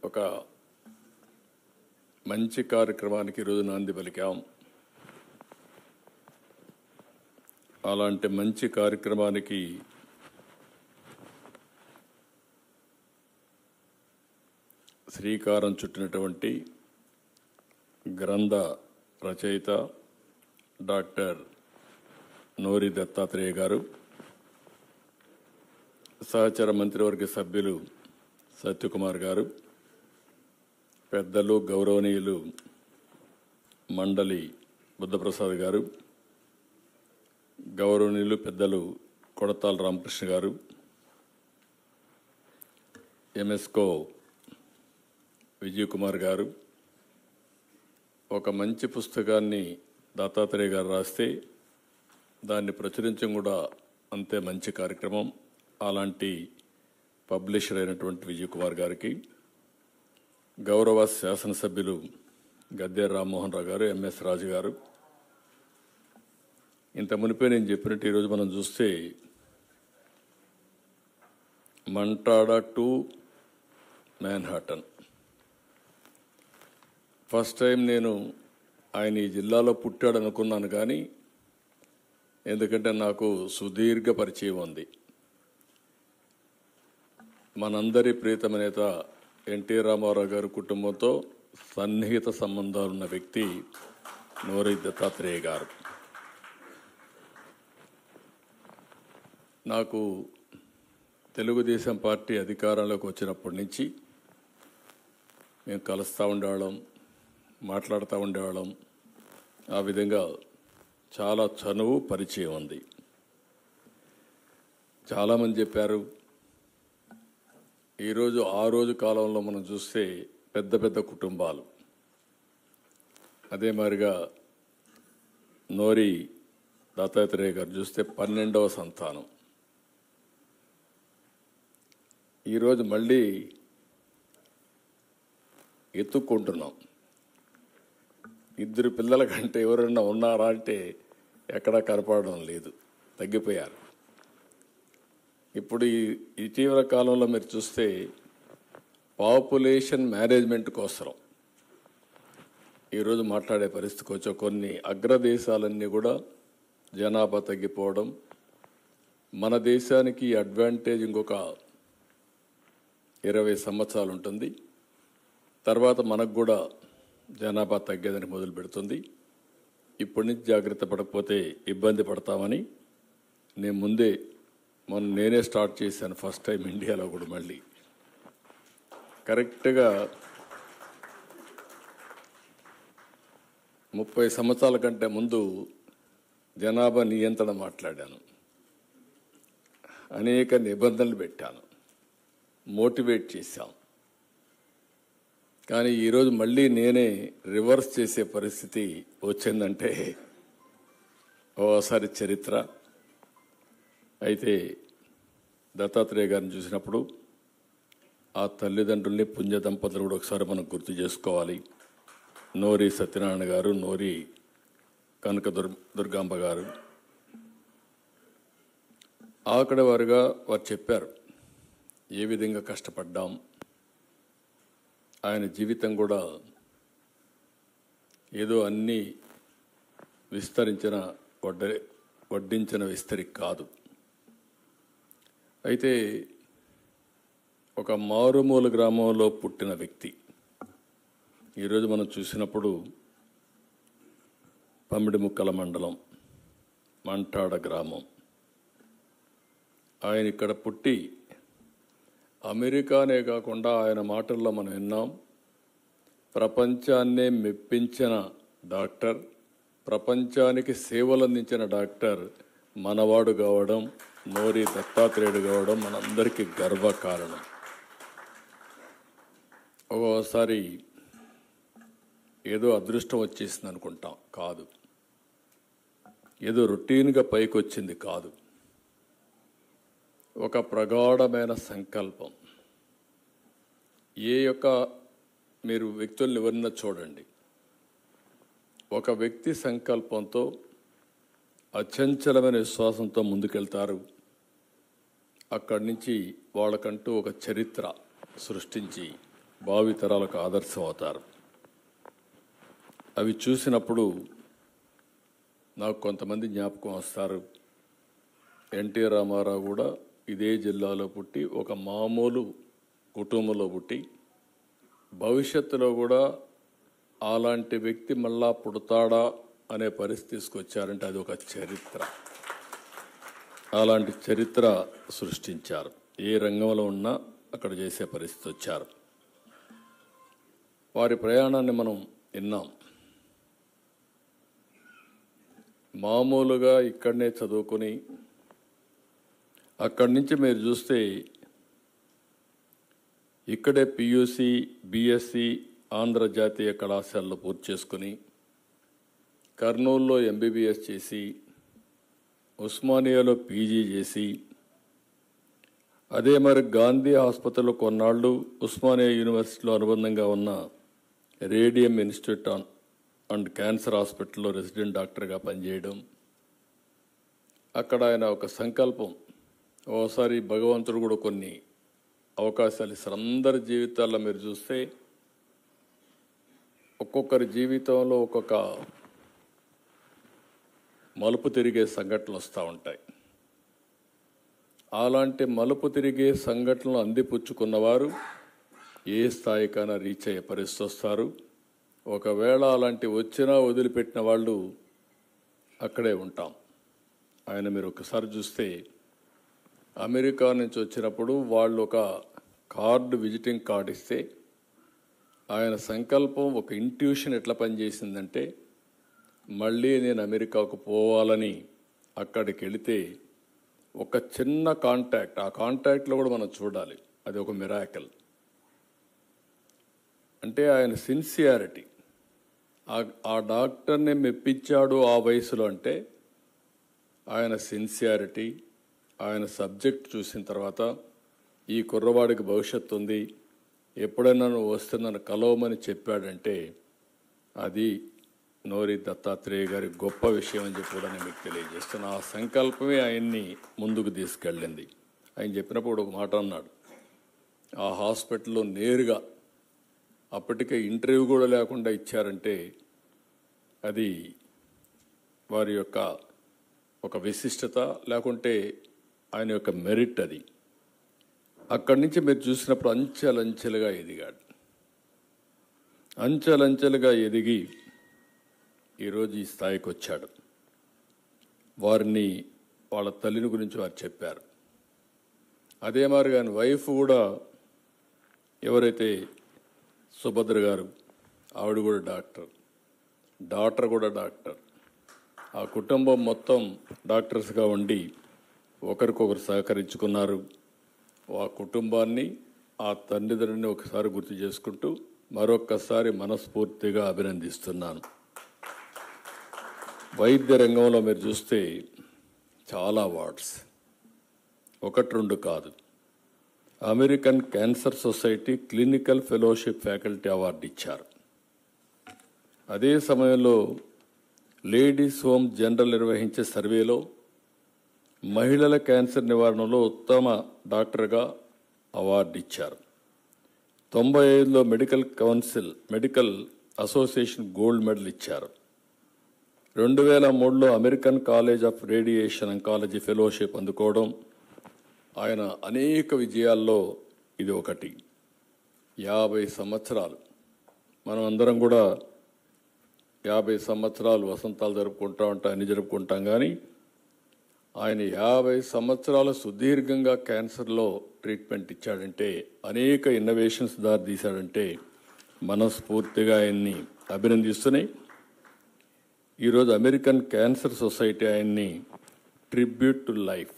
ఒక మంచి కార్యక్రమానికి ఈరోజు నాంది పలికాం. అలాంటి మంచి కార్యక్రమానికి శ్రీకారం చుట్టినటువంటి గ్రంథ రచయిత డాక్టర్ నోరి దత్తాత్రేయ గారు, సహచర మంత్రివర్గ సభ్యులు సత్యకుమార్ గారు, పెద్దలు గౌరవనీయులు మండలి బుద్ధప్రసాద్ గారు, గౌరవనీయులు పెద్దలు కొడతాల రామకృష్ణ గారు, ఎంఎస్కో విజయ్ కుమార్ గారు, ఒక మంచి పుస్తకాన్ని దత్తాత్రేయ గారు రాస్తే దాన్ని ప్రచురించడం కూడా అంతే మంచి కార్యక్రమం. అలాంటి పబ్లిషర్ అయినటువంటి విజయ్ కుమార్ గారికి, గౌరవ శాసనసభ్యులు గద్దేర్ రామ్మోహన్ రావు గారు, ఎంఎస్ రాజు గారు, ఇంత మునిపే నేను చెప్పినట్టు ఈరోజు మనం చూస్తే Mantada to Manhattan. First time నేను ఆయన ఈ జిల్లాలో పుట్టాడు అనుకున్నాను, కానీ ఎందుకంటే నాకు సుదీర్ఘ పరిచయం ఉంది. మనందరి ప్రియతమ నేత ఎన్టీ రామారావు గారి కుటుంబంతో సన్నిహిత సంబంధాలున్న వ్యక్తి నోరి దత్తాత్రేయ గారు. నాకు తెలుగుదేశం పార్టీ అధికారంలోకి వచ్చినప్పటి నుంచి మేము కలుస్తూ ఉండేవాళ్ళం, మాట్లాడుతూ ఉండేవాళ్ళం. ఆ విధంగా చాలా చనువు పరిచయం ఉంది. చాలామంది చెప్పారు, ఈరోజు ఆ రోజు కాలంలో మనం చూస్తే పెద్ద పెద్ద కుటుంబాలు, అదే మాదిరిగా నోరి దత్తాత్రేయ గారు చూస్తే 12వ సంతానం. ఈరోజు మళ్ళీ ఎత్తుక్కుంటున్నాం. 2 పిల్లల కంటే ఎవరన్నా ఉన్నారా అంటే ఎక్కడా కనపడడం లేదు, తగ్గిపోయారు. ఇప్పుడు ఈ ఇటీవల కాలంలో మీరు చూస్తే పాపులేషన్ మేనేజ్మెంట్ కోసం ఈరోజు మాట్లాడే పరిస్థితికి వచ్చే కొన్ని అగ్రదేశాలన్నీ కూడా జనాభా తగ్గిపోవడం, మన దేశానికి అడ్వాంటేజ్ ఇంకొక 20 సంవత్సరాలు ఉంటుంది, తర్వాత మనకు కూడా జనాభా తగ్గేదని మొదలు పెడుతుంది. ఇప్పటి నుంచి జాగ్రత్త పడకపోతే ఇబ్బంది పడతామని నేనే స్టార్ట్ చేశాను. ఫస్ట్ టైం ఇండియాలో కూడా మళ్ళీ కరెక్ట్గా 30 సంవత్సరాల కంటే ముందు జనాభా నియంత్రణ మాట్లాడాను, అనేక నిబంధనలు పెట్టాను, మోటివేట్ చేశాం. కానీ ఈరోజు మళ్ళీ నేనే రివర్స్ చేసే పరిస్థితి వచ్చిందంటే ఓసారి చరిత్ర. అయితే దత్తాత్రేయ గారిని చూసినప్పుడు ఆ తల్లిదండ్రుల్ని, పుణ్య దంపతులు కూడా ఒకసారి మనం గుర్తు చేసుకోవాలి. నోరి సత్యనారాయణ గారు, నోరి కనక దుర్గాంబ గారు, ఆకడ వారుగా వారు చెప్పారు ఏ విధంగా కష్టపడ్డాం. ఆయన జీవితం కూడా ఏదో అన్నీ వడ్డించిన విస్తరి కాదు. అయితే ఒక మారుమూల గ్రామంలో పుట్టిన వ్యక్తి ఈరోజు మనం చూసినప్పుడు పమిడిముక్కల మండలం మంటాడ గ్రామం. ఆయన ఇక్కడ పుట్టి అమెరికానే కాకుండా ఆయన మాటల్లో మనం విన్నాం, ప్రపంచాన్నే మెప్పించిన డాక్టర్, ప్రపంచానికి సేవలందించిన డాక్టర్ మనవాడు కావడం, నోరి దత్తాత్రేయుడు కావడం మనందరికీ గర్వకారణం. ఒక్కోసారి ఏదో అదృష్టం వచ్చేసింది అనుకుంటాం, కాదు. ఏదో రొటీన్గా పైకి వచ్చింది కాదు. ఒక ప్రగాఢమైన సంకల్పం. మీరు వ్యక్తుల్ని ఎవరిన చూడండి, ఒక వ్యక్తి సంకల్పంతో అచంచలమైన విశ్వాసంతో ముందుకెళ్తారు. అక్కడి నుంచి వాళ్ళకంటూ ఒక చరిత్ర సృష్టించి భావితరాలకు ఆదర్శం అవుతారు. అవి చూసినప్పుడు నాకు కొంతమంది జ్ఞాపకం వస్తారు. ఎన్టీ రామారావు కూడా ఇదే జిల్లాలో పుట్టి ఒక మామూలు కుటుంబంలో పుట్టి భవిష్యత్తులో కూడా అలాంటి వ్యక్తి మళ్ళా పుడతాడా అనే పరిస్థితి తీసుకొచ్చారంటే అది ఒక చరిత్ర. అలాంటి చరిత్ర సృష్టించారు. ఏ రంగంలో ఉన్నా అక్కడ చేసే పరిస్థితి వచ్చారు. వారి ప్రయాణాన్ని మనం విన్నాం. మామూలుగా ఇక్కడనే చదువుకొని అక్కడి నుంచి మీరు చూస్తే ఇక్కడే పియూసి, బిఎస్సి ఆంధ్ర జాతీయ కళాశాలలో పూర్తి చేసుకుని కర్నూలులో ఎంబీబీఎస్ చేసి ఉస్మానియాలో పీజీ చేసి అదే మరి గాంధీ ఆసుపత్రిలో కొన్నాళ్ళు ఉస్మానియా యూనివర్సిటీలో అనుబంధంగా ఉన్న రేడియం ఇన్స్టిట్యూట్ అండ్ క్యాన్సర్ హాస్పిటల్లో రెసిడెంట్ డాక్టర్గా పనిచేయడం. అక్కడ ఆయన ఒక సంకల్పం, ఓసారి భగవంతుడు కూడా కొన్ని అవకాశాలు ఇస్తారు. అందరి జీవితాల్లో మీరు చూస్తే ఒక్కొక్కరి జీవితంలో ఒక్కొక్క మలుపు తిరిగే సంఘటనలు వస్తూ ఉంటాయి. అలాంటి మలుపు తిరిగే సంఘటనలు అందిపుచ్చుకున్నవారు ఏ స్థాయికైనా రీచ్ అయ్యే పరిస్థితి వస్తారు. ఒకవేళ అలాంటి వచ్చినా వదిలిపెట్టిన వాళ్ళు అక్కడే ఉంటాం. ఆయన మీరు ఒకసారి చూస్తే అమెరికా నుంచి వచ్చినప్పుడు వాళ్ళు ఒక కార్డు, విజిటింగ్ కార్డు ఇస్తే ఆయన సంకల్పం, ఒక ఇంట్యూషన్ ఎట్లా పనిచేసిందంటే మళ్ళీ నేను అమెరికాకు పోవాలని అక్కడికి వెళితే ఒక చిన్న కాంటాక్ట్, ఆ కాంటాక్ట్లో కూడా మనం చూడాలి, అది ఒక మిరాకిల్. అంటే ఆయన సిన్సియారిటీ, ఆ డాక్టర్ని మెప్పించాడు ఆ వయసులో అంటే ఆయన సిన్సియారిటీ, ఆయన సబ్జెక్ట్ చూసిన తర్వాత ఈ కుర్రవాడికి భవిష్యత్తు ఉంది, ఎప్పుడైనా నువ్వు వస్తే నన్ను కలవమని చెప్పాడంటే అది నోరి దత్తాత్రేయ గారి గొప్ప విషయం అని చెప్పి కూడా నేను మీకు తెలియజేస్తున్నా. ఆ సంకల్పమే ఆయన్ని ముందుకు తీసుకెళ్ళింది. ఆయన చెప్పినప్పుడు ఒక మాట అన్నాడు, ఆ హాస్పిటల్లో నేరుగా అప్పటికే ఇంటర్వ్యూ కూడా లేకుండా ఇచ్చారంటే అది వారి యొక్క ఒక విశిష్టత, లేకుంటే ఆయన యొక్క మెరిట్ అది. అక్కడి నుంచి మీరు చూసినప్పుడు అంచెలంచెలుగా ఎదిగాడు. అంచెలంచెలుగా ఎదిగి ఈరోజు ఈ స్థాయికి వచ్చాడు. వారిని, వాళ్ళ తల్లిని గురించి వారు చెప్పారు. అదే మరి ఆయన వైఫ్ కూడా, ఎవరైతే సుభద్ర గారు, ఆవిడ కూడా డాక్టర్, డాక్టర్ కూడా డాక్టర్. ఆ కుటుంబం మొత్తం డాక్టర్స్గా ఉండి ఒకరికొకరు సహకరించుకున్నారు. ఆ కుటుంబాన్ని, ఆ తండ్రిదండ్రుని ఒకసారి గుర్తు చేసుకుంటూ మరొక్కసారి మనస్ఫూర్తిగా అభినందిస్తున్నాను. వైద్య రంగంలో మీరు చూస్తే చాలా అవార్డ్స్, ఒకటి రెండు కాదు. American cancer society clinical fellowship faculty award ఇచ్చారు. అదే సమయంలో లేడీస్ హోమ్ జనరల్ నిర్వహించే సర్వేలో మహిళల క్యాన్సర్ నివారణలో ఉత్తమ డాక్టర్గా అవార్డు ఇచ్చారు. 95లో మెడికల్ అసోసియేషన్ గోల్డ్ మెడల్ ఇచ్చారు. 2003లో American college of radiation oncology fellowship అందుకోవడం ఆయన అనేక విజయాల్లో ఇది ఒకటి. 50 సంవత్సరాలు మనం అందరం కూడా 50 సంవత్సరాలు వసంతాలు అన్ని జరుపుకుంటాం. కానీ ఆయన 50 సంవత్సరాల సుదీర్ఘంగా క్యాన్సర్లో ట్రీట్మెంట్ ఇచ్చాడంటే, అనేక ఇన్నోవేషన్స్ దారి తీశాడంటే మనస్ఫూర్తిగా ఆయన్ని అభినందిస్తున్నాయి. ఈరోజు అమెరికన్ క్యాన్సర్ సొసైటీ ఆయన్ని ట్రిబ్యూట్ టు లైఫ్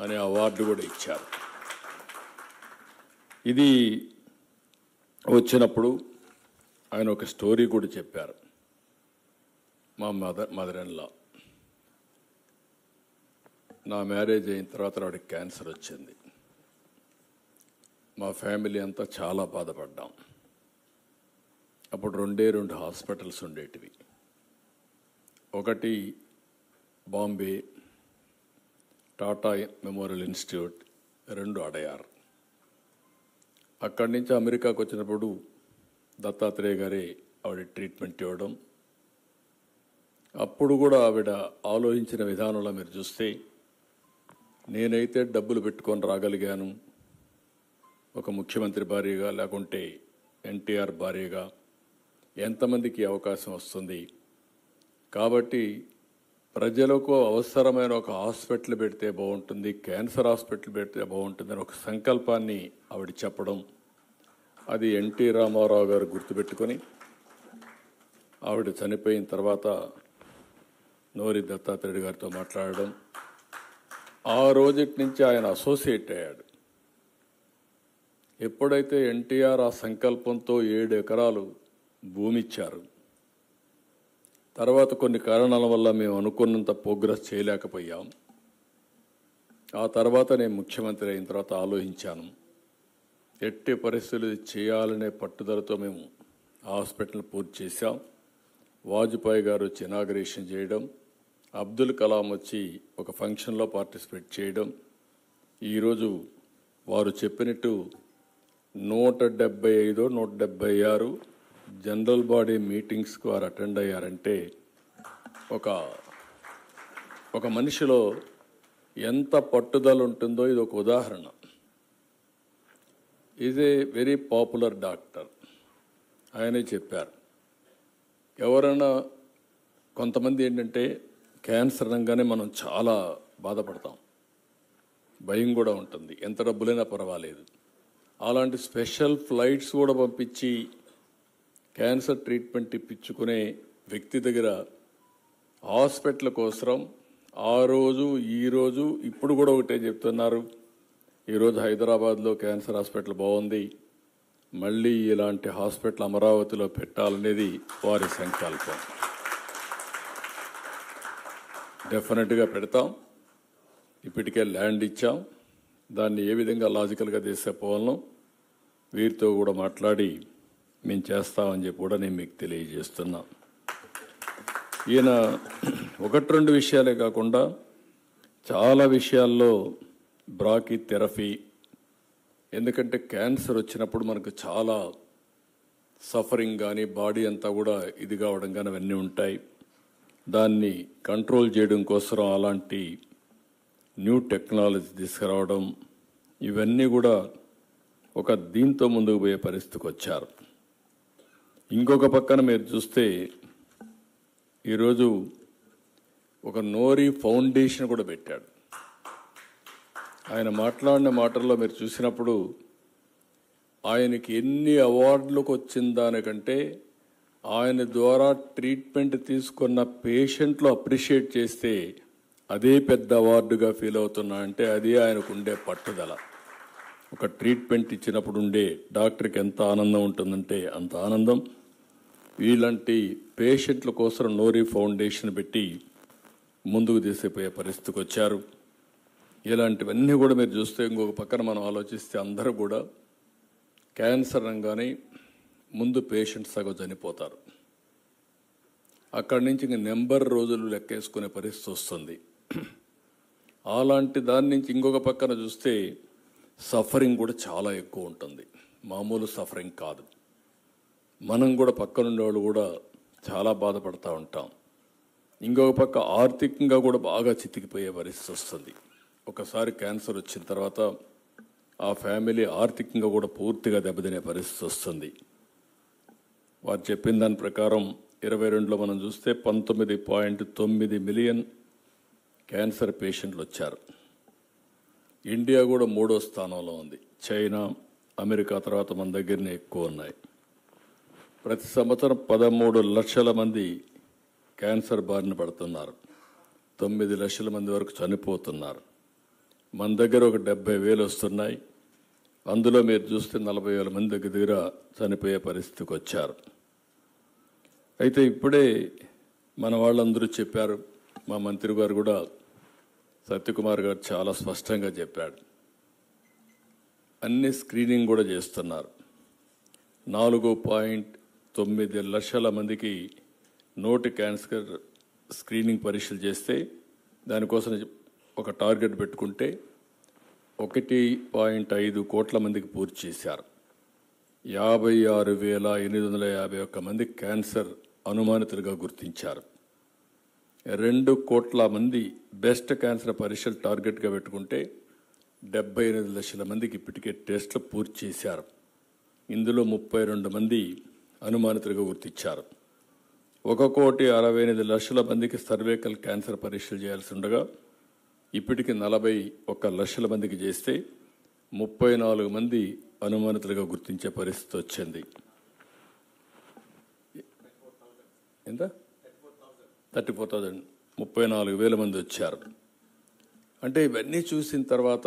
అనే అవార్డు కూడా ఇచ్చారు. ఇది వచ్చినప్పుడు ఆయన ఒక స్టోరీ కూడా చెప్పారు. మా మదర్ ఇన్ లా, నా మ్యారేజ్ అయిన తర్వాత ఆవిడకి క్యాన్సర్ వచ్చింది. మా ఫ్యామిలీ అంతా చాలా బాధపడ్డాం. అప్పుడు 2 హాస్పిటల్స్ ఉండేటివి. ఒకటి బాంబే టాటా మెమోరియల్ ఇన్స్టిట్యూట్, 2 అడయార్. అక్కడి నుంచి అమెరికాకు వచ్చినప్పుడు దత్తాత్రేయ గారే ఆవిడ ట్రీట్మెంట్ ఇవ్వడం, అప్పుడు కూడా ఆవిడ ఆలోచించిన విధానంలో మీరు చూస్తే, నేనైతే డబ్బులు పెట్టుకొని రాగలిగాను ఒక ముఖ్యమంత్రి భార్యగా, లేకుంటే ఎన్టీఆర్ భార్యగా ఎంతమందికి అవకాశం వస్తుంది, కాబట్టి ప్రజలకు అవసరమైన ఒక హాస్పిటల్ పెడితే బాగుంటుంది, క్యాన్సర్ హాస్పిటల్ పెడితే బాగుంటుందని ఒక సంకల్పాన్ని ఆవిడ చెప్పడం, అది ఎన్టీ రామారావు గారు గుర్తుపెట్టుకొని ఆవిడ చనిపోయిన తర్వాత నోరి దత్తాత్రేయ గారితో మాట్లాడడం, ఆ రోజుటి నుంచి ఆయన అసోసియేట్ అయ్యాడు. ఎప్పుడైతే ఎన్టీఆర్ ఆ సంకల్పంతో 7 ఎకరాలు భూమి ఇచ్చారు, తర్వాత కొన్ని కారణాల వల్ల మేము అనుకున్నంత ప్రోగ్రెస్ చేయలేకపోయాం. ఆ తర్వాత నేను ముఖ్యమంత్రి అయిన తర్వాత ఆలోచించాను, ఎట్టి పరిస్థితులు చేయాలనే పట్టుదలతో మేము హాస్పిటల్ పూర్తి చేశాం. వాజ్పేయి గారు వచ్చి ఇనాగరేషన్ చేయడం, అబ్దుల్ కలాం వచ్చి ఒక ఫంక్షన్లో పార్టిసిపేట్ చేయడం, ఈరోజు వారు చెప్పినట్టు 175 176 జనరల్ బాడీ మీటింగ్స్కి వారు అటెండ్ అయ్యారంటే ఒక మనిషిలో ఎంత పట్టుదల ఉంటుందో ఇది ఒక ఉదాహరణ. Is a very popular doctor, ఆయనే చెప్పారు. ఎవరైనా కొంతమంది ఏంటంటే క్యాన్సర్ అనగానే మనం చాలా బాధపడతాం, భయం కూడా ఉంటుంది, ఎంత డబ్బులైనా పర్వాలేదు. అలాంటి స్పెషల్ ఫ్లైట్స్ కూడా పంపించి క్యాన్సర్ ట్రీట్మెంట్ ఇప్పించుకునే వ్యక్తి దగ్గర హాస్పిటల్ కోసం ఆ రోజు ఈరోజు ఇప్పుడు కూడా ఒకటే చెప్తున్నారు, ఈరోజు హైదరాబాద్లో క్యాన్సర్ హాస్పిటల్ బాగుంది, మళ్ళీ ఇలాంటి హాస్పిటల్ అమరావతిలో పెట్టాలనేది వారి సంకల్పం. డెఫినెట్గా పెడతాం. ఇప్పటికే ల్యాండ్ ఇచ్చాం, దాన్ని ఏ విధంగా లాజికల్గా తీసుకుపోవాలనో వీరితో కూడా మాట్లాడి మేము చేస్తామని చెప్పి కూడా నేను మీకు తెలియజేస్తున్నా. ఈయన 1-2 విషయాలే కాకుండా చాలా విషయాల్లో బ్రాకీ థెరపీ, ఎందుకంటే క్యాన్సర్ వచ్చినప్పుడు మనకు చాలా సఫరింగ్ కానీ బాడీ అంతా కూడా ఇది కావడం కానీ అవన్నీ ఉంటాయి. దాన్ని కంట్రోల్ చేయడం కోసం అలాంటి న్యూ టెక్నాలజీ తీసుకురావడం, ఇవన్నీ కూడా ఒక దీంతో ముందుకు పోయే పరిస్థితికి వచ్చారు. ఇంకొక పక్కన మీరు చూస్తే ఈరోజు ఒక నోరి ఫౌండేషన్ కూడా పెట్టాడు. ఆయన మాట్లాడిన మాటల్లో మీరు చూసినప్పుడు ఆయనకి ఎన్ని అవార్డులకు వచ్చిన దానికంటే ఆయన ద్వారా ట్రీట్మెంట్ తీసుకున్న పేషెంట్లు అప్రిషియేట్ చేస్తే అదే పెద్ద అవార్డుగా ఫీల్ అవుతున్నా అంటే అది ఆయనకు ఉండే పట్టుదల. ఒక ట్రీట్మెంట్ ఇచ్చినప్పుడు ఉండే డాక్టర్కి ఎంత ఆనందం ఉంటుందంటే అంత ఆనందం. వీళ్ళంటి పేషెంట్ల కోసం నోరి ఫౌండేషన్ పెట్టి ముందుకు తీసుకుపోయే పరిస్థితికి వచ్చారు. ఇలాంటివన్నీ కూడా మీరు చూస్తే ఇంకొక పక్కన మనం ఆలోచిస్తే అందరూ కూడా క్యాన్సర్ అనగానే ముందు పేషెంట్స్ సగం చనిపోతారు, అక్కడి నుంచి ఇంక నెంబర్ రోజులు లెక్కేసుకునే పరిస్థితి వస్తుంది. అలాంటి దాని నుంచి ఇంకొక పక్కన చూస్తే సఫరింగ్ కూడా చాలా ఎక్కువ ఉంటుంది, మామూలు సఫరింగ్ కాదు. మనం కూడా పక్కనుండే వాళ్ళు కూడా చాలా బాధపడుతూ ఉంటాం. ఇంకొక పక్క ఆర్థికంగా కూడా బాగా చితికిపోయే పరిస్థితి వస్తుంది. ఒకసారి క్యాన్సర్ వచ్చిన తర్వాత ఆ ఫ్యామిలీ ఆర్థికంగా కూడా పూర్తిగా దెబ్బతినే పరిస్థితి వస్తుంది. వారు చెప్పిన దాని ప్రకారం 22లో మనం చూస్తే 19.9 మిలియన్ క్యాన్సర్ పేషెంట్లు వచ్చారు. ఇండియా కూడా 3వ స్థానంలో ఉంది. చైనా, అమెరికా తర్వాత మన దగ్గరనే ఎక్కువ ఉన్నాయి. ప్రతి సంవత్సరం 13 లక్షల మంది క్యాన్సర్ బారిన పడుతున్నారు, 9 లక్షల మంది వరకు చనిపోతున్నారు. మన దగ్గర ఒక 70,000 వస్తున్నాయి, అందులో మీరు చూస్తే 40,000 మంది దగ్గర చనిపోయే పరిస్థితికి వచ్చారు. అయితే ఇప్పుడే మన వాళ్ళందరూ చెప్పారు, మా మంత్రి గారు కూడా సత్యకుమార్ గారు చాలా స్పష్టంగా చెప్పాడు, అన్ని స్క్రీనింగ్ కూడా చేస్తున్నారు. 4.9 లక్షల మందికి నోటి క్యాన్సర్ స్క్రీనింగ్ పరీక్షలు చేస్తే దానికోసం ఒక టార్గెట్ పెట్టుకుంటే 1.5 కోట్ల మందికి పూర్తి చేశారు. 56,851 మంది క్యాన్సర్ అనుమానితులుగా గుర్తించారు. 2 కోట్ల మంది బెస్ట్ క్యాన్సర్ పరీక్షలు టార్గెట్గా పెట్టుకుంటే 78 లక్షల మందికి ఇప్పటికే టెస్టులు పూర్తి చేశారు. ఇందులో 32 మంది అనుమానితులుగా గుర్తించారు. 1,68,00,000 మందికి సర్వైకల్ క్యాన్సర్ పరీక్షలు చేయాల్సి ఉండగా ఇప్పటికి 41 లక్షల మందికి చేస్తే 34 మంది అనుమానితులుగా గుర్తించే పరిస్థితి వచ్చింది. ఎంత? 34,000, 34,000 మంది వచ్చారు. అంటే ఇవన్నీ చూసిన తర్వాత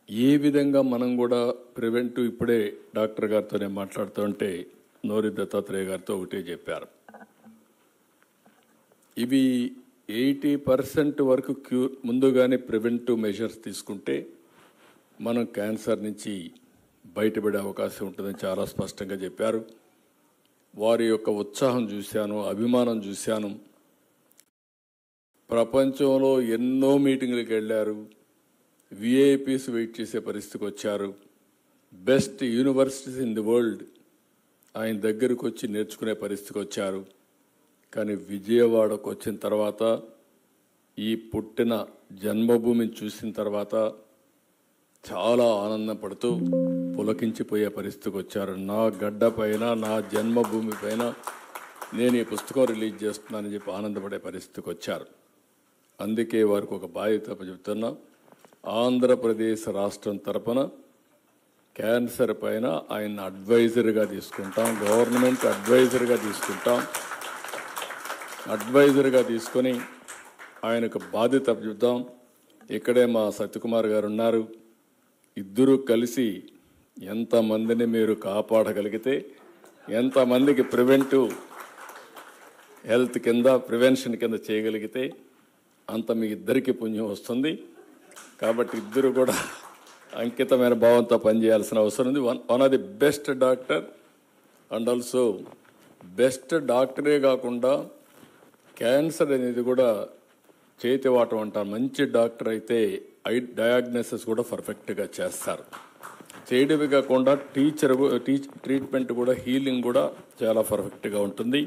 ఏ విధంగా మనం కూడా ప్రివెంటివ్, ఇప్పుడే డాక్టర్ గారితోనే మాట్లాడుతూ ఉంటే నోరి దత్తాత్రేయ గారితో ఒకటే చెప్పారు, ఇవి 80% వరకు ముందుగానే ప్రివెంటివ్ మెజర్స్ తీసుకుంటే మనం క్యాన్సర్ నుంచి బయటపడే అవకాశం ఉంటుందని చాలా స్పష్టంగా చెప్పారు. వారి యొక్క ఉత్సాహం చూశాను, అభిమానం చూశాను. ప్రపంచంలో ఎన్నో మీటింగ్లకు వెళ్ళారు, విఐపీస్ వెయిట్ చేసే పరిస్థితికి వచ్చారు. Best universities in the world ఆయన దగ్గరకు వచ్చి నేర్చుకునే పరిస్థితికి వచ్చారు. కానీ విజయవాడకు వచ్చిన తర్వాత, ఈ పుట్టిన జన్మభూమిని చూసిన తర్వాత చాలా ఆనందం పడుతూ పులకించిపోయే పరిస్థితికి వచ్చారు. నా గడ్డ పైన, నా జన్మభూమి పైన నేను ఈ పుస్తకం రిలీజ్ చేస్తున్నానని చెప్పి ఆనందపడే పరిస్థితికి వచ్చారు. అందుకే వారికి ఒక బాధ్యత చెప్తున్నా, ఆంధ్రప్రదేశ్ రాష్ట్రం తరపున క్యాన్సర్ పైన ఆయన అడ్వైజర్గా తీసుకుంటాం, గవర్నమెంట్ అడ్వైజర్గా తీసుకుంటాం. అడ్వైజర్గా తీసుకొని ఆయనకు బాధ్యత చెప్తాం. ఇక్కడే మా సత్యకుమార్ గారు ఉన్నారు. ఇద్దరూ కలిసి ఎంతమందిని మీరు కాపాడగలిగితే, ఎంతమందికి ప్రివెంటివ్ హెల్త్ కింద, ప్రివెన్షన్ కింద చేయగలిగితే అంత మీ ఇద్దరికి పుణ్యం వస్తుంది. కాబట్టి ఇద్దరు కూడా అంకితమైన భావంతో పనిచేయాల్సిన అవసరం ఉంది. One of the best doctor and also best డాక్టరే కాకుండా క్యాన్సర్ అనేది కూడా చేతివాటం అంటారు. మంచి డాక్టర్ అయితే డయాగ్నోసిస్ కూడా పర్ఫెక్ట్గా చేస్తారు. చేయడమే కాకుండా ట్రీట్మెంట్ కూడా, హీలింగ్ కూడా చాలా పర్ఫెక్ట్గా ఉంటుంది.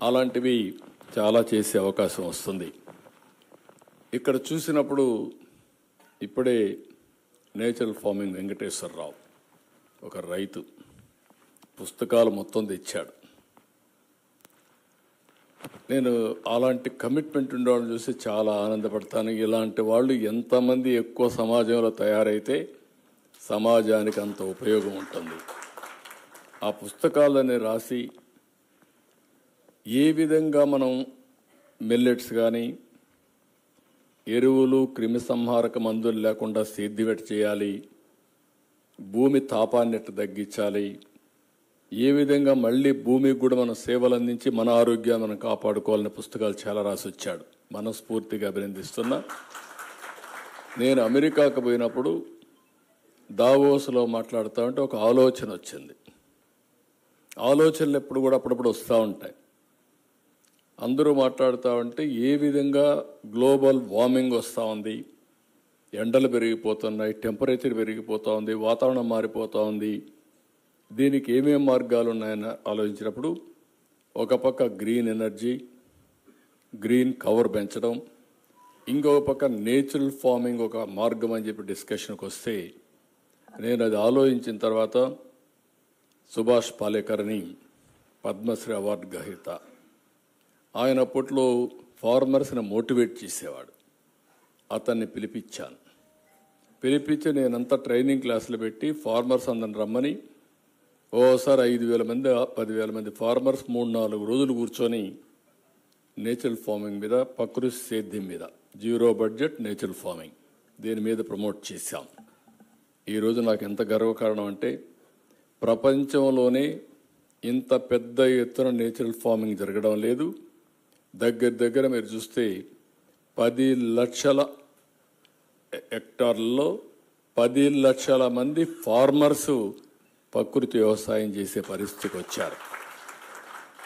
అలాంటివి చాలా చేసే అవకాశం వస్తుంది. ఇక్కడ చూసినప్పుడు ఇప్పుడే నేచురల్ ఫార్మింగ్ వెంకటేశ్వరరావు ఒక రైతు పుస్తకాలు మొత్తం తెచ్చాడు. నేను అలాంటి కమిట్మెంట్ ఉండేవాళ్ళని చూసి చాలా ఆనందపడతాను. ఇలాంటి వాళ్ళు ఎంతమంది ఎక్కువ సమాజంలో తయారైతే సమాజానికి అంత ఉపయోగం ఉంటుంది. ఆ పుస్తకాలని రాసి ఏ విధంగా మనం మిల్లెట్స్ కానీ, ఎరువులు, క్రిమిసంహారక మందులు లేకుండా సేద్యవేట చేయాలి, భూమి తాపాన్ని ఎట్లా తగ్గించాలి, ఏ విధంగా మళ్ళీ భూమికి కూడా మనం సేవలు అందించి మన ఆరోగ్యాన్ని మనం కాపాడుకోవాలనే పుస్తకాలు చాలా రాసి వచ్చాడు. మనస్ఫూర్తిగా అభినందిస్తున్నా. నేను అమెరికాకు పోయినప్పుడు దావోస్లో మాట్లాడుతూ ఉంటే ఒక ఆలోచన వచ్చింది. ఆలోచనలు ఎప్పుడు కూడా అప్పుడప్పుడు వస్తూ ఉంటాయి. అందరూ మాట్లాడుతూ ఉంటే ఏ విధంగా గ్లోబల్ వార్మింగ్ వస్తూ ఉంది, ఎండలు పెరిగిపోతున్నాయి, టెంపరేచర్ పెరిగిపోతూ ఉంది, వాతావరణం మారిపోతూ ఉంది, దీనికి ఏమేం మార్గాలు ఉన్నాయని ఆలోచించినప్పుడు ఒక పక్క గ్రీన్ ఎనర్జీ, గ్రీన్ కవర్ పెంచడం, ఇంకొక పక్క నేచురల్ ఫార్మింగ్ ఒక మార్గం అని చెప్పి డిస్కషన్కి వస్తే నేను అది ఆలోచించిన తర్వాత సుభాష్ పాలేకర్ని పద్మశ్రీ అవార్డు గ్రహీత, ఆయన అప్పట్లో ఫార్మర్స్ని మోటివేట్ చేసేవాడు. అతన్ని పిలిపించి నేనంతా ట్రైనింగ్ క్లాసులు పెట్టి ఫార్మర్స్ అందరిని రమ్మని ఓసారి 5,000 మంది 10,000 మంది ఫార్మర్స్ 3-4 రోజులు కూర్చొని నేచురల్ ఫార్మింగ్ మీద, ప్రకృతి సేద్యం మీద, జీరో బడ్జెట్ నేచురల్ ఫార్మింగ్ దీని మీద ప్రమోట్ చేశాం. ఈరోజు నాకు ఎంత గర్వకారణం అంటే ప్రపంచంలోనే ఇంత పెద్ద ఎత్తున నేచురల్ ఫార్మింగ్ జరగడం లేదు. దగ్గర మీరు చూస్తే 10 లక్షల హెక్టార్లలో 10 లక్షల మంది ఫార్మర్సు ప్రకృతి వ్యవసాయం చేసే పరిస్థితికి వచ్చారు.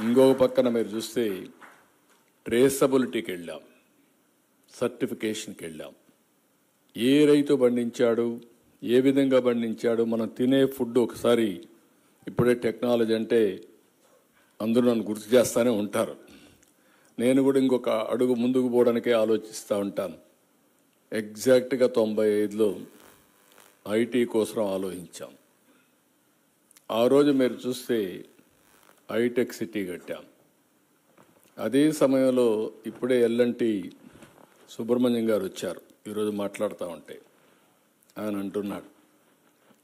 ఇంకొక పక్కన మీరు చూస్తే ట్రేసబిలిటీకి వెళ్ళాం, సర్టిఫికేషన్కి వెళ్ళాం. ఏ రైతు పండించాడు, ఏ విధంగా పండించాడు, మనం తినే ఫుడ్ ఒకసారి ఇప్పుడే టెక్నాలజీ అంటే అందరూ నన్ను గుర్తు చేస్తూనే ఉంటారు. నేను కూడా ఇంకొక అడుగు ముందుకు పోవడానికే ఆలోచిస్తూ ఉంటాను. ఎగ్జాక్ట్గా 95లో ఐటీ కోసం ఆలోచించాం. ఆ రోజు మీరు చూస్తే హైటెక్ సిటీ కట్టాం. అదే సమయంలో ఇప్పుడే ఎల్ఎన్టీ సుబ్రహ్మణ్యం గారు వచ్చారు. ఈరోజు మాట్లాడుతూ ఉంటే ఆయన అంటున్నాడు,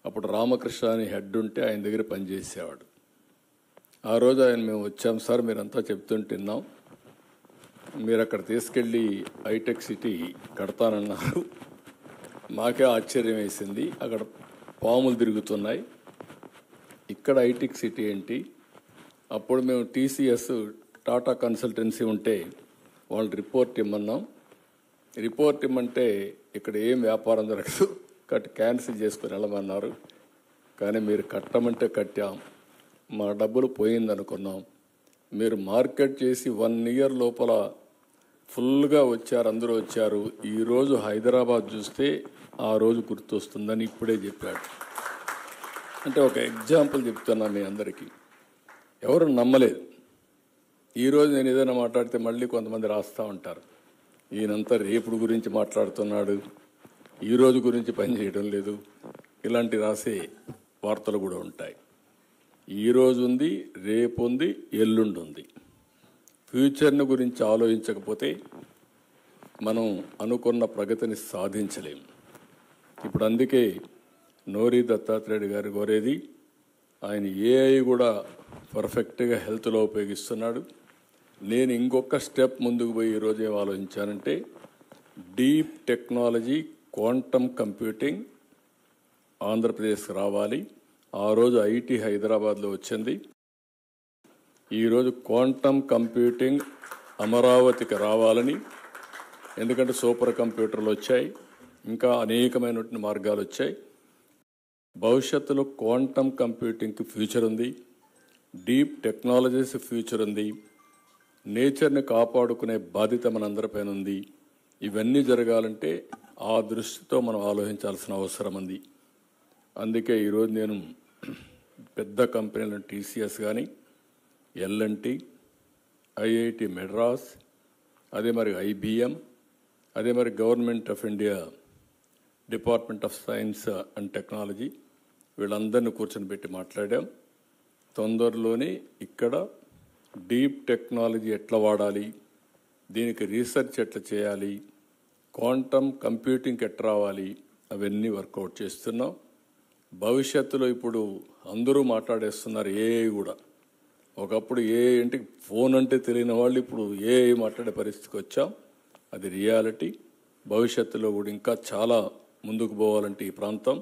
అప్పుడు రామకృష్ణ అని హెడ్ ఉంటే ఆయన దగ్గర పనిచేసేవాడు. ఆ రోజు ఆయన మేము వచ్చాం సార్, మీరంతా చెప్తుంటున్నాం, మీరు అక్కడ తీసుకెళ్ళి హైటెక్ సిటీ కడతానన్నారు. మాకే ఆశ్చర్యం వేసింది, అక్కడ పాములు తిరుగుతున్నాయి, ఇక్కడ హైటెక్ సిటీ ఏంటి? అప్పుడు మేము టీసీఎస్ టాటా కన్సల్టెన్సీ ఉంటే వాళ్ళు రిపోర్ట్ ఇమ్మన్నాం. రిపోర్ట్ ఇమ్మంటే ఇక్కడ ఏం వ్యాపారం జరగదు, క్యాన్సిల్ చేసుకుని వెళ్ళమన్నారు. కానీ మీరు కట్టమంటే కట్టాం, మా డబ్బులు పోయిందనుకున్నాం. మీరు మార్కెట్ చేసి 1 year లోపల ఫుల్గా వచ్చారు, అందరూ వచ్చారు. ఈరోజు హైదరాబాద్ చూస్తే ఆ రోజు గుర్తొస్తుందని ఇప్పుడే చెప్పాడు. అంటే ఒక ఎగ్జాంపుల్ చెప్తున్నా మీ అందరికీ. ఎవరు నమ్మలేదు. ఈరోజు నేను ఏదైనా మాట్లాడితే మళ్ళీ కొంతమంది రాస్తూ ఉంటారు, ఈయనంతా రేపుడు గురించి మాట్లాడుతున్నాడు, ఈరోజు గురించి పనిచేయడం లేదు, ఇలాంటి రాసే వార్తలు కూడా ఉంటాయి. ఈరోజు ఉంది, రేపు ఉంది, ఎల్లుండి ఉంది. ఫ్యూచర్ని గురించి ఆలోచించకపోతే మనం అనుకున్న ప్రగతిని సాధించలేము. ఇప్పుడు అందుకే నోరి దత్తాత్రేయ గారు కోరేది, ఆయన ఏఐ కూడా పర్ఫెక్ట్గా హెల్త్లో ఉపయోగిస్తున్నాడు. నేను ఇంకొక స్టెప్ ముందుకు పోయి ఈరోజు ఏం ఆలోచించానంటే, డీప్ టెక్నాలజీ, క్వాంటమ్ కంప్యూటింగ్ ఆంధ్రప్రదేశ్కి రావాలి. ఆ రోజు ఐటీ హైదరాబాద్లో వచ్చింది. ఈరోజు క్వాంటమ్ కంప్యూటింగ్ అమరావతికి రావాలని, ఎందుకంటే సూపర్ కంప్యూటర్లు వచ్చాయి, ఇంకా అనేకమైనటువంటి మార్గాలు వచ్చాయి. భవిష్యత్తులో క్వాంటమ్ కంప్యూటింగ్కి ఫ్యూచర్ ఉంది, డీప్ టెక్నాలజీస్ ఫ్యూచర్ ఉంది, నేచర్ని కాపాడుకునే బాధ్యత మనందరిపైన ఉంది. ఇవన్నీ జరగాలంటే ఆ దృష్టితో మనం ఆలోచించాల్సిన అవసరం ఉంది. అందుకే ఈరోజు నేను పెద్ద కంపెనీలను టీసీఎస్ కానీ, ఎల్ఎన్టీ, ఐఐటి మెడ్రాస్, అదే మరి ఐబిఎం, అదే మరి government of India department of science and technology, వీళ్ళందరినీ కూర్చొని పెట్టి మాట్లాడాం. తొందరలోనే ఇక్కడ డీప్ టెక్నాలజీ ఎట్లా వాడాలి, దీనికి రీసెర్చ్ ఎట్లా చేయాలి, క్వాంటమ్ కంప్యూటింగ్కి ఎట్లా రావాలి, అవన్నీ వర్కౌట్ చేస్తున్నాం. భవిష్యత్తులో ఇప్పుడు అందరూ మాట్లాడేస్తున్నారు ఏఐ కూడా. ఒకప్పుడు ఏఐ అంటే ఫోన్ అంటే తెలియని వాళ్ళు ఇప్పుడు ఏఐ మాట్లాడే పరిస్థితికి వచ్చాం. అది రియాలిటీ. భవిష్యత్తులో కూడా ఇంకా చాలా ముందుకు పోవాలంటే ఈ ప్రాంతం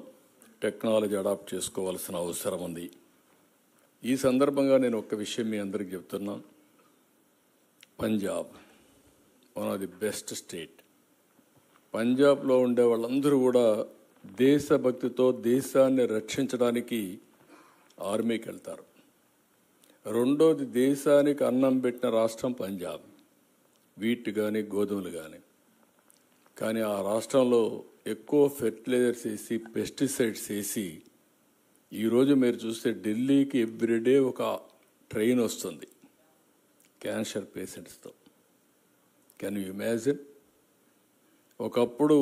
టెక్నాలజీ అడాప్ట్ చేసుకోవాల్సిన అవసరం ఉంది. ఈ సందర్భంగా నేను ఒక విషయం మీ అందరికీ చెప్తున్నాను. Punjab one of the best state. పంజాబ్లో ఉండే వాళ్ళందరూ కూడా దేశభక్తితో దేశాన్ని రక్షించడానికి ఆర్మీకి వెళ్తారు. రెండోది, దేశానికి అన్నం పెట్టిన రాష్ట్రం పంజాబ్, వీట్ కానీ గోధుమలు కానీ. కానీ ఆ రాష్ట్రంలో ఎక్కువ ఫెర్టిలైజర్స్ వేసి, పెస్టిసైడ్స్ వేసి, ఈరోజు మీరు చూస్తే ఢిల్లీకి ఎవ్రీడే ఒక ట్రైన్ వస్తుంది క్యాన్సర్ పేషెంట్స్తో. Can you imagine? ఒకప్పుడు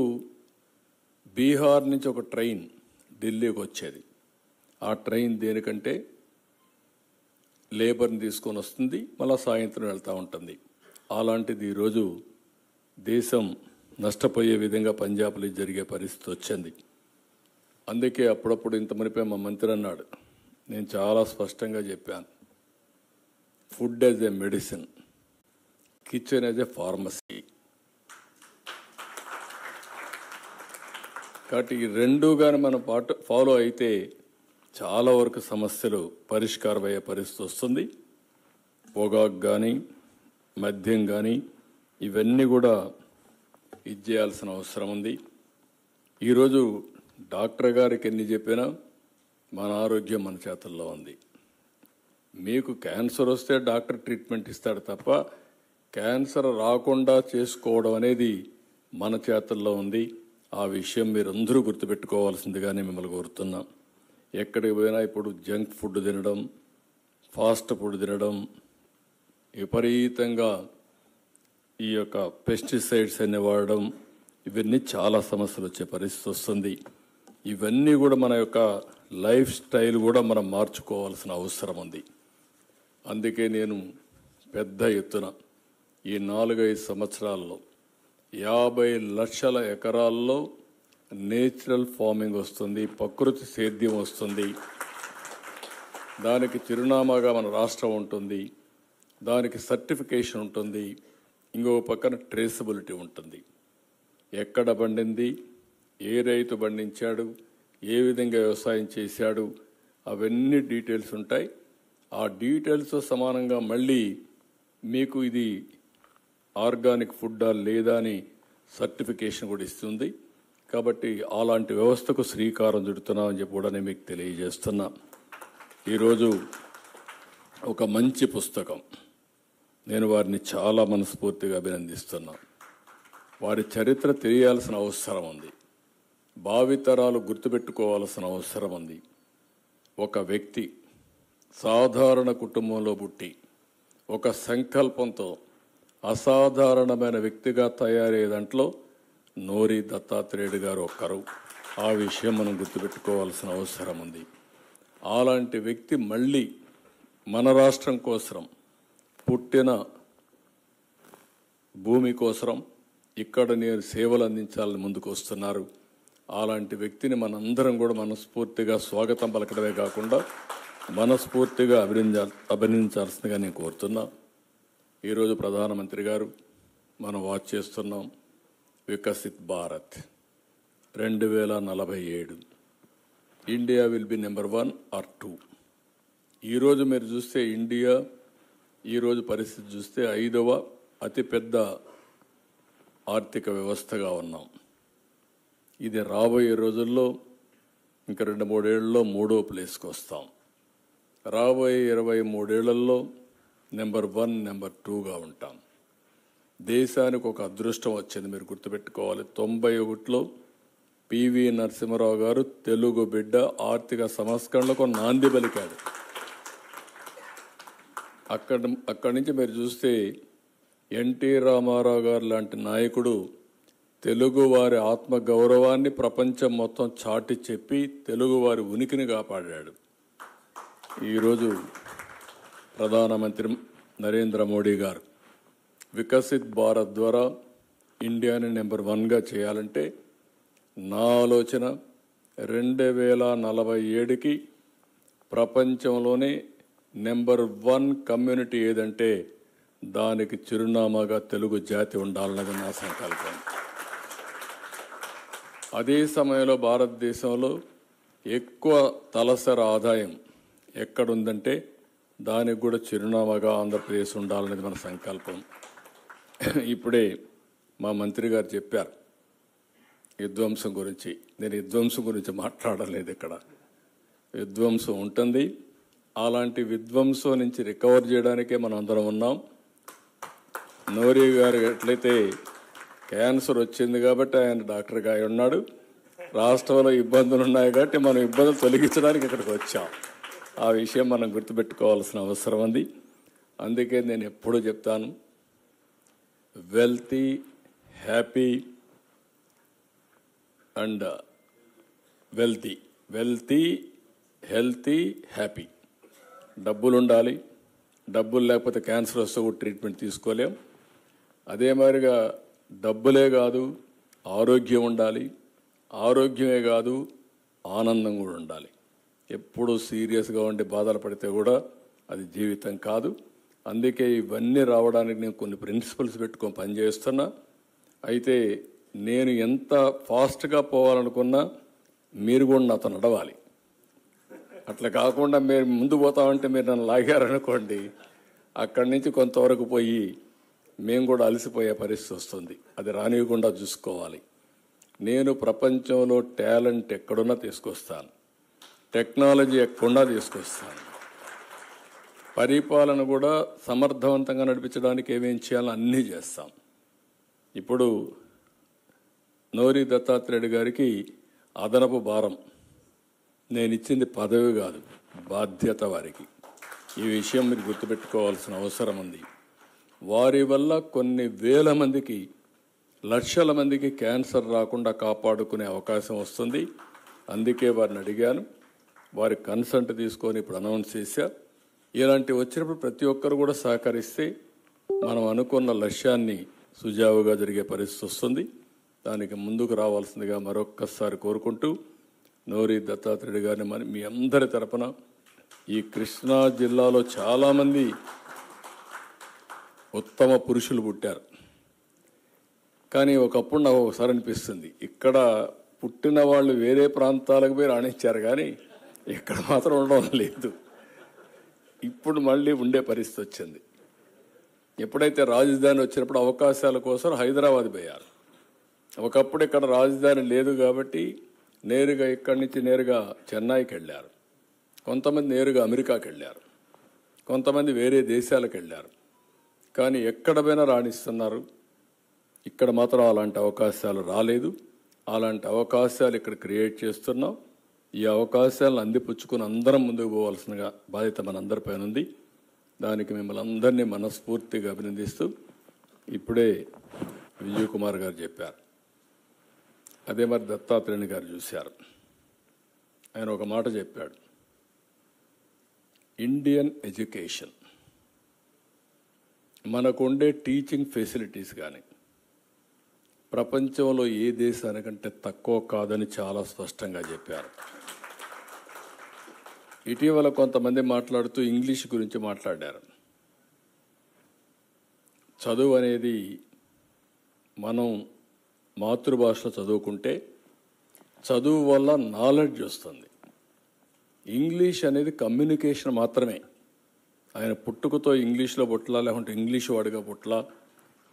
బీహార్ నుంచి ఒక ట్రైన్ ఢిల్లీకి వచ్చేది. ఆ ట్రైన్ దేనికంటే లేబర్ని తీసుకొని వస్తుంది, మళ్ళీ సాయంత్రం వెళ్తూ ఉంటుంది. అలాంటిది ఈరోజు దేశం నష్టపోయే విధంగా పంజాబ్లో జరిగే పరిస్థితి వచ్చింది. అందుకే అప్పుడప్పుడు ఇంత మనిపోయి మా మంత్రి అన్నాడు, నేను చాలా స్పష్టంగా చెప్పాను, food as a medicine, kitchen as a pharmacy. కాబట్టి ఈ రెండు కానీ మనం ఫాలో అయితే చాలా వరకు సమస్యలు పరిష్కారం అయ్యే పరిస్థితి వస్తుంది. పొగాకు కానీ, మద్యం కానీ, ఇవన్నీ కూడా ఇది చేయాల్సిన అవసరం ఉంది. ఈరోజు డాక్టర్ గారికి ఎన్ని చెప్పినా మన ఆరోగ్యం మన చేతుల్లో ఉంది. మీకు క్యాన్సర్ వస్తే డాక్టర్ ట్రీట్మెంట్ ఇస్తాడు తప్ప క్యాన్సర్ రాకుండా చేసుకోవడం అనేది మన చేతుల్లో ఉంది. ఆ విషయం మీరందరూ గుర్తుపెట్టుకోవాల్సిందిగానే మిమ్మల్ని కోరుతున్నాం. ఎక్కడికి పోయినా ఇప్పుడు జంక్ ఫుడ్ తినడం, ఫాస్ట్ ఫుడ్ తినడం, విపరీతంగా ఈ యొక్క పెస్టిసైడ్స్ అన్ని వాడడం, ఇవన్నీ చాలా సమస్యలు వచ్చే పరిస్థితి వస్తుంది. ఇవన్నీ కూడా మన యొక్క లైఫ్ స్టైల్ కూడా మనం మార్చుకోవాల్సిన అవసరం ఉంది. అందుకే నేను పెద్ద ఎత్తున ఈ 4-5 సంవత్సరాల్లో 50 లక్షల ఎకరాల్లో నేచురల్ ఫార్మింగ్ వస్తుంది, ప్రకృతి సేద్యం వస్తుంది. దానికి చిరునామాగా మన రాష్ట్రం ఉంటుంది, దానికి సర్టిఫికేషన్ ఉంటుంది, ఇంకో పక్కన ట్రేసబిలిటీ ఉంటుంది. ఎక్కడ పండింది, ఏ రైతు పండించాడు, ఏ విధంగా వ్యవసాయం చేశాడు, అవన్నీ డీటెయిల్స్ ఉంటాయి. ఆ డీటెయిల్స్ సమానంగా మళ్ళీ మీకు ఇది ఆర్గానిక్ ఫుడ్డా లేదా అని సర్టిఫికేషన్ కూడా ఇస్తుంది. కాబట్టి అలాంటి వ్యవస్థకు శ్రీకారం చుడుతున్నామని చెప్పి కూడా నేను మీకు తెలియజేస్తున్నా. ఈరోజు ఒక మంచి పుస్తకం, నేను వారిని చాలా మనస్ఫూర్తిగా అభినందిస్తున్నా. వారి చరిత్ర తెలియాల్సిన అవసరం ఉంది, భావితరాలు గుర్తుపెట్టుకోవాల్సిన అవసరం ఉంది. ఒక వ్యక్తి సాధారణ కుటుంబంలో పుట్టి ఒక సంకల్పంతో అసాధారణమైన వ్యక్తిగా తయారయ్యే దాంట్లో నోరి దత్తాత్రేయుడు గారు ఒక్కరు. ఆ విషయం మనం గుర్తుపెట్టుకోవాల్సిన అవసరం ఉంది. అలాంటి వ్యక్తి మళ్ళీ మన రాష్ట్రం కోసం, పుట్టిన భూమి కోసం ఇక్కడ నేను సేవలు అందించాలని ముందుకు వస్తున్నారు. అలాంటి వ్యక్తిని మనందరం కూడా మనస్ఫూర్తిగా స్వాగతం పలకడమే కాకుండా మనస్ఫూర్తిగా అభినందించాల్సిందిగా నేను కోరుతున్నా. ఈరోజు ప్రధానమంత్రి గారు మనం వాచ్ చేస్తున్నాం, Viksit Bharat 2047 India will be number 1 or 2. ఈరోజు మీరు చూస్తే ఇండియా ఈరోజు పరిస్థితి చూస్తే 5వ అతిపెద్ద ఆర్థిక వ్యవస్థగా ఉన్నాం. ఇది రాబోయే రోజుల్లో ఇంకా 2-3 ఏళ్లలో 3వ ప్లేస్కి వస్తాం. రాబోయే 23 ఏళ్లలో నెంబర్ 1, నెంబర్ 2గా ఉంటాం. దేశానికి ఒక అదృష్టం వచ్చింది, మీరు గుర్తుపెట్టుకోవాలి. 91లో పివి నరసింహారావు గారు తెలుగు బిడ్డ ఆర్థిక సంస్కరణలకు నాంది పలికాడు. అక్కడి నుంచి మీరు చూస్తే ఎన్టీ రామారావు గారు లాంటి నాయకుడు తెలుగు వారి ఆత్మగౌరవాన్ని ప్రపంచం మొత్తం చాటి చెప్పి తెలుగు వారి ఉనికిని కాపాడాడు. ఈరోజు ప్రధానమంత్రి నరేంద్ర మోడీ గారు వికసిత్ భారత్ ద్వారా ఇండియాని నెంబర్ 1గా చేయాలంటే నా ఆలోచన 2047కి ప్రపంచంలోనే నెంబర్ 1 కమ్యూనిటీ ఏదంటే దానికి చిరునామాగా తెలుగు జాతి ఉండాలన్నది నా సంకల్పం. అదే సమయంలో భారతదేశంలో ఎక్కువ తలసరి ఆదాయం ఎక్కడుందంటే దానికి కూడా చిరునామాగా ఆంధ్రప్రదేశ్ ఉండాలనేది మన సంకల్పం. ఇప్పుడే మా మంత్రి గారు చెప్పారు విధ్వంసం గురించి. నేను విధ్వంసం గురించి మాట్లాడలేదు. ఇక్కడ విధ్వంసం ఉంటుంది, అలాంటి విధ్వంసం నుంచి రికవర్ చేయడానికే మనం అందరం ఉన్నాం. నోరి గారు ఎట్లయితే క్యాన్సర్ వచ్చింది కాబట్టి ఆయన డాక్టర్గా ఉన్నాడు, రాష్ట్రంలో ఇబ్బందులు ఉన్నాయి కాబట్టి మనం ఇబ్బందులు తొలగించడానికి ఇక్కడికి వచ్చాం. ఆ విషయం మనం గుర్తుపెట్టుకోవాల్సిన అవసరం ఉంది. అందుకే నేను ఎప్పుడూ చెప్తాను, wealthy, happy and wealthy, healthy, happy. డబ్బులు ఉండాలి, డబ్బులు లేకపోతే క్యాన్సర్ వస్తే కూడా ట్రీట్మెంట్ తీసుకోలేం. అదే మాదిరిగా డబ్బులే కాదు ఆరోగ్యం ఉండాలి, ఆరోగ్యమే కాదు ఆనందం కూడా ఉండాలి. ఎప్పుడు సీరియస్గా ఉండి బాధలు పడితే కూడా అది జీవితం కాదు. అందుకే ఇవన్నీ రావడానికి నేను కొన్ని ప్రిన్సిపల్స్ పెట్టుకొని పనిచేస్తున్నా. అయితే నేను ఎంత ఫాస్ట్గా పోవాలనుకున్నా మీరు కూడా నాతో నడవాలి. అట్లా కాకుండా మీరు ముందు పోతామంటే మీరు నన్ను లాగారనుకోండి, అక్కడి నుంచి కొంతవరకు పోయి మేము కూడా అలసిపోయే పరిస్థితి వస్తుంది. అది రానివ్వకుండా చూసుకోవాలి. నేను ప్రపంచంలో టాలెంట్ ఎక్కడున్నా తీసుకొస్తాను, టెక్నాలజీ ఎక్కడున్నా తీసుకొస్తాను. పరిపాలన కూడా సమర్థవంతంగా నడిపించడానికి ఏమేం చేయాలో అన్నీ చేస్తాం. ఇప్పుడు నోరి దత్తాత్రేయుడు గారికి అదనపు భారం. నేను ఇచ్చింది పదవి కాదు, బాధ్యత వారికి. ఈ విషయం మీరు గుర్తుపెట్టుకోవాల్సిన అవసరం ఉంది. వారి వల్ల కొన్ని వేల మందికి, లక్షల మందికి క్యాన్సర్ రాకుండా కాపాడుకునే అవకాశం వస్తుంది. అందుకే వారిని అడిగాను, వారి కన్సల్ట్ తీసుకొని ఇప్పుడు అనౌన్స్ చేశా. ఇలాంటివి వచ్చినప్పుడు ప్రతి ఒక్కరు కూడా సహకరిస్తే మనం అనుకున్న లక్ష్యాన్ని సుజావుగా జరిగే పరిస్థితి వస్తుంది. దానికి ముందుకు రావాల్సిందిగా మరొక్కసారి కోరుకుంటూ, నోరి దత్తాత్రేయుడు గారిని మీ అందరి తరపున, ఈ కృష్ణా జిల్లాలో చాలామంది ఉత్తమ పురుషులు పుట్టారు. కానీ ఒకప్పుడు నాకు ఒకసారి అనిపిస్తుంది, ఇక్కడ పుట్టిన వాళ్ళు వేరే ప్రాంతాలకు పోయి రాణించారు, కానీ ఇక్కడ మాత్రం ఉండడం లేదు. ఇప్పుడు మళ్ళీ ఉండే పరిస్థితి వచ్చింది. ఎప్పుడైతే రాజధాని వచ్చినప్పుడు అవకాశాల కోసం హైదరాబాద్ పోయారు. ఒకప్పుడు ఇక్కడ రాజధాని లేదు కాబట్టి నేరుగా ఇక్కడి నుంచి నేరుగా చెన్నైకి వెళ్ళారు. కొంతమంది నేరుగా అమెరికాకి వెళ్ళారు, కొంతమంది వేరే దేశాలకు వెళ్ళారు. కానీ ఎక్కడ పోయినా రాణిస్తున్నారు. ఇక్కడ మాత్రం అలాంటి అవకాశాలు రాలేదు. అలాంటి అవకాశాలు ఇక్కడ క్రియేట్ చేస్తున్నాం. ఈ అవకాశాలను అందిపుచ్చుకుని అందరం ముందుకు పోవాల్సిన బాధ్యత మనందరిపైన ఉంది. దానికి మిమ్మల్ని అందరినీ మనస్ఫూర్తిగా అభినందిస్తూ, ఇప్పుడే విజయ్ కుమార్ గారు చెప్పారు, అదే మరి దత్తాత్రేయుని గారు చూశారు. ఆయన ఒక మాట చెప్పాడు, ఇండియన్ ఎడ్యుకేషన్, మనకుండే టీచింగ్ ఫెసిలిటీస్ కానీ ప్రపంచంలో ఏ దేశానికంటే తక్కువ కాదని చాలా స్పష్టంగా చెప్పారు. ఇటీవల కొంతమంది మాట్లాడుతూ ఇంగ్లీష్ గురించి మాట్లాడారు. చదువు అనేది మనం మాతృభాషలో చదువుకుంటే చదువు వల్ల నాలెడ్జ్ వస్తుంది. ఇంగ్లీష్ అనేది కమ్యూనికేషన్ మాత్రమే. ఆయన పుట్టుకతో ఇంగ్లీష్లో పుట్టలా, లేకుంటే ఇంగ్లీష్ వాడిగా పుట్టలా,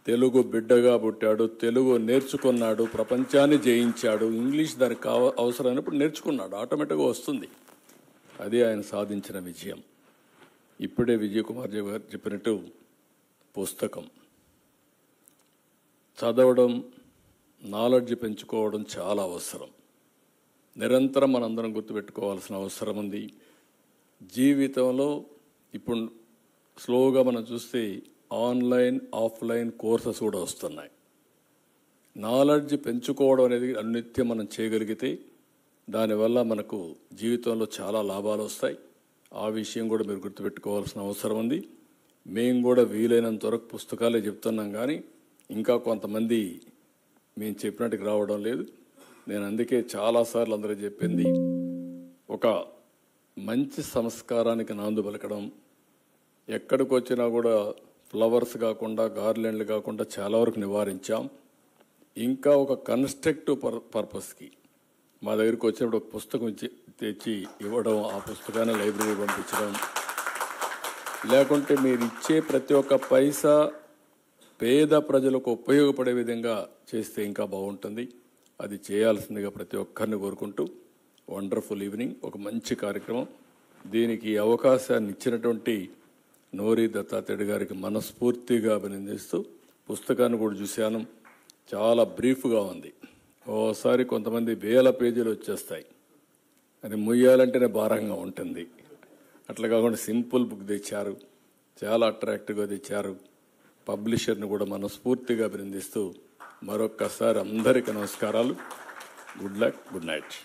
తెలుగు బిడ్డగా పుట్టాడు, తెలుగు నేర్చుకున్నాడు, ప్రపంచాన్ని జయించాడు. ఇంగ్లీష్ దానికి అవసరమైనప్పుడు నేర్చుకున్నాడు, ఆటోమేటిక్గా వస్తుంది. అది ఆయన సాధించిన విజయం. ఇప్పుడే విజయ్ కుమార్ గారు చెప్పినట్టు పుస్తకం చదవడం, నాలెడ్జ్ పెంచుకోవడం చాలా అవసరం. నిరంతరం మనందరం గుర్తుపెట్టుకోవాల్సిన అవసరం ఉంది. జీవితంలో ఇప్పుడు స్లోగా మనం చూస్తే ఆన్లైన్, ఆఫ్లైన్ కోర్సెస్ కూడా వస్తున్నాయి. నాలెడ్జ్ పెంచుకోవడం అనేది అనిత్యం మనం చేయగలిగితే దానివల్ల మనకు జీవితంలో చాలా లాభాలు వస్తాయి. ఆ విషయం కూడా మీరు గుర్తుపెట్టుకోవాల్సిన అవసరం ఉంది. మేము కూడా వీలైనంత వరకు పుస్తకాలే చెప్తున్నాం, కానీ ఇంకా కొంతమంది మేము చెప్పినట్టుకు రావడం లేదు. నేను అందుకే చాలాసార్లు అందరూ చెప్పింది, ఒక మంచి సంస్కారానికి నాంది పలకడం, ఎక్కడికి వచ్చినా కూడా ఫ్లవర్స్ కాకుండా, గార్లెండ్లు కాకుండా చాలా వరకు నివారించాం. ఇంకా ఒక కన్స్ట్రక్టివ్ పర్పస్కి మా దగ్గరికి వచ్చినప్పుడు ఒక పుస్తకం తెచ్చి ఇవ్వడం, ఆ పుస్తకాన్ని లైబ్రరీ పంపించడం, లేకుంటే మీరు ఇచ్చే ప్రతి ఒక్క పైసా పేద ప్రజలకు ఉపయోగపడే విధంగా చేస్తే ఇంకా బాగుంటుంది. అది చేయాల్సిందిగా ప్రతి ఒక్కరిని కోరుకుంటూ, వండర్ఫుల్ ఈవినింగ్, ఒక మంచి కార్యక్రమం. దీనికి అవకాశాన్ని ఇచ్చినటువంటి నోరి దత్తాత్రేయుడు గారికి మనస్ఫూర్తిగా అభినందిస్తూ, పుస్తకాన్ని కూడా చూశాను, చాలా బ్రీఫ్గా ఉంది. ఓసారి కొంతమంది వేల పేజీలు వచ్చేస్తాయి, అది ముయ్యాలంటేనే భారంగా ఉంటుంది. అట్లా కాకుండా సింపుల్ బుక్ తెచ్చారు, చాలా అట్రాక్టివ్గా తెచ్చారు. పబ్లిషర్ని కూడా మనస్ఫూర్తిగా అభినందిస్తూ మరొక్కసారి అందరికీ నమస్కారాలు. Good luck, good night.